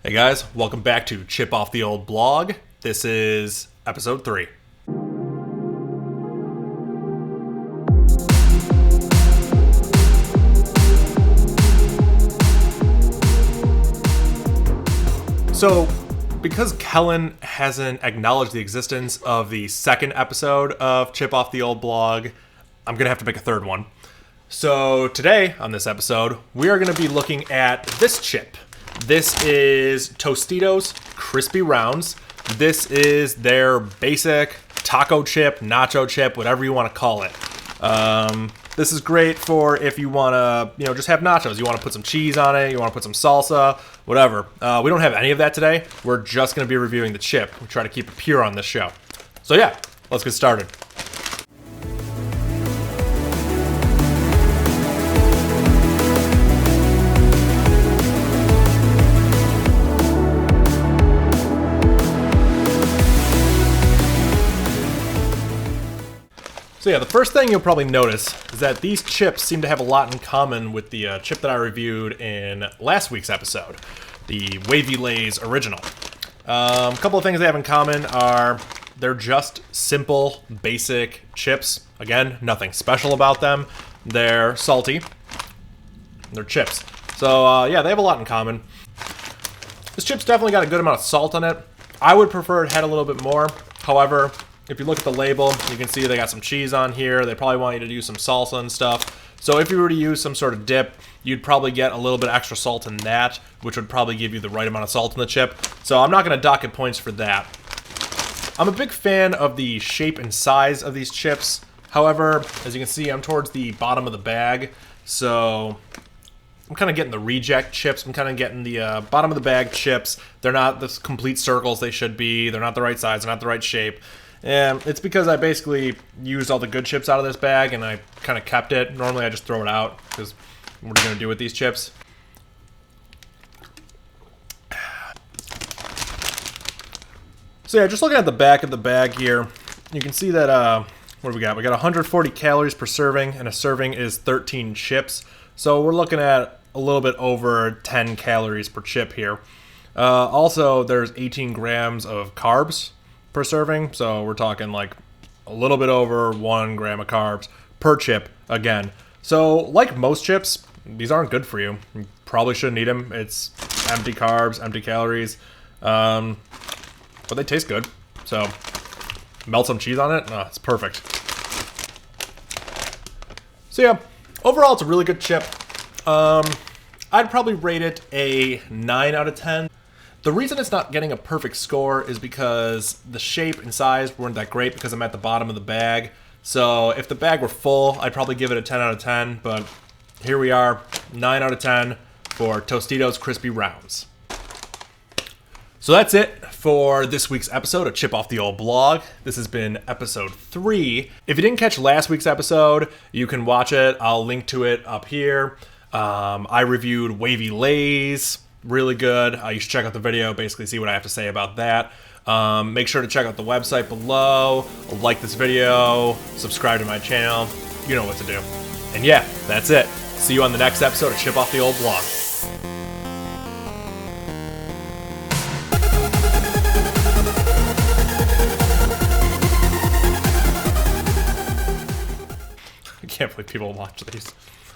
Hey guys, welcome back to Chip Off the Old Blog. This is episode 3. So, because Kellen hasn't acknowledged the existence of the second episode of Chip Off the Old Blog, I'm going to have to make a third one. So today, on this episode, we are going to be looking at this chip. This is Tostitos Crispy Rounds. This is their basic taco chip, nacho chip, whatever you want to call it. This is great for if you want to, just have nachos. You want to put some cheese on it, you want to put some salsa, whatever. We don't have any of that today. We're just going to be reviewing the chip. We try to keep it pure on this show. So yeah, let's get started. So yeah, the first thing you'll probably notice is that these chips seem to have a lot in common with the chip that I reviewed in last week's episode, the Wavy Lay's original. A couple of things they have in common are they're just simple, basic chips. Again, nothing special about them. They're salty. They're chips. So yeah, they have a lot in common. This chip's definitely got a good amount of salt on it. I would prefer it had a little bit more. However, if you look at the label, you can see they got some cheese on here. They probably want you to use some salsa and stuff. So if you were to use some sort of dip, you'd probably get a little bit extra salt in that, which would probably give you the right amount of salt in the chip. So I'm not going to dock it points for that. I'm a big fan of the shape and size of these chips. However, as you can see, I'm towards the bottom of the bag. So I'm kind of getting the reject chips. I'm kind of getting the bottom of the bag chips. They're not the complete circles they should be. They're not the right size. They're not the right shape. And it's because I basically used all the good chips out of this bag and I kind of kept it. Normally I just throw it out because what are you going to do with these chips? So yeah, just looking at the back of the bag here, you can see that, what do we got? We got 140 calories per serving, and a serving is 13 chips. So we're looking at a little bit over 10 calories per chip here. Also, there's 18 grams of carbs per serving, so we're talking like a little bit over 1 gram of carbs per chip again. So like most chips, these aren't good for you. You probably shouldn't eat them. It's empty carbs, empty calories, but they taste good. So melt some cheese on it, it's perfect. So yeah, overall it's a really good chip. I'd probably rate it a 9 out of 10. The reason it's not getting a perfect score is because the shape and size weren't that great because I'm at the bottom of the bag. So if the bag were full, I'd probably give it a 10 out of 10, but here we are, 9 out of 10 for Tostitos Crispy Rounds. So that's it for this week's episode of Chip Off the Old Blog. This has been episode 3. If you didn't catch last week's episode, you can watch it. I'll link to it up here. I reviewed Wavy Lay's. Really good. You should check out the video, basically see what I have to say about that. Make sure to check out the website below, like this video, subscribe to my channel. You know what to do. And yeah, that's it. See you on the next episode of Chip Off the Old Blog. I can't believe people watch these.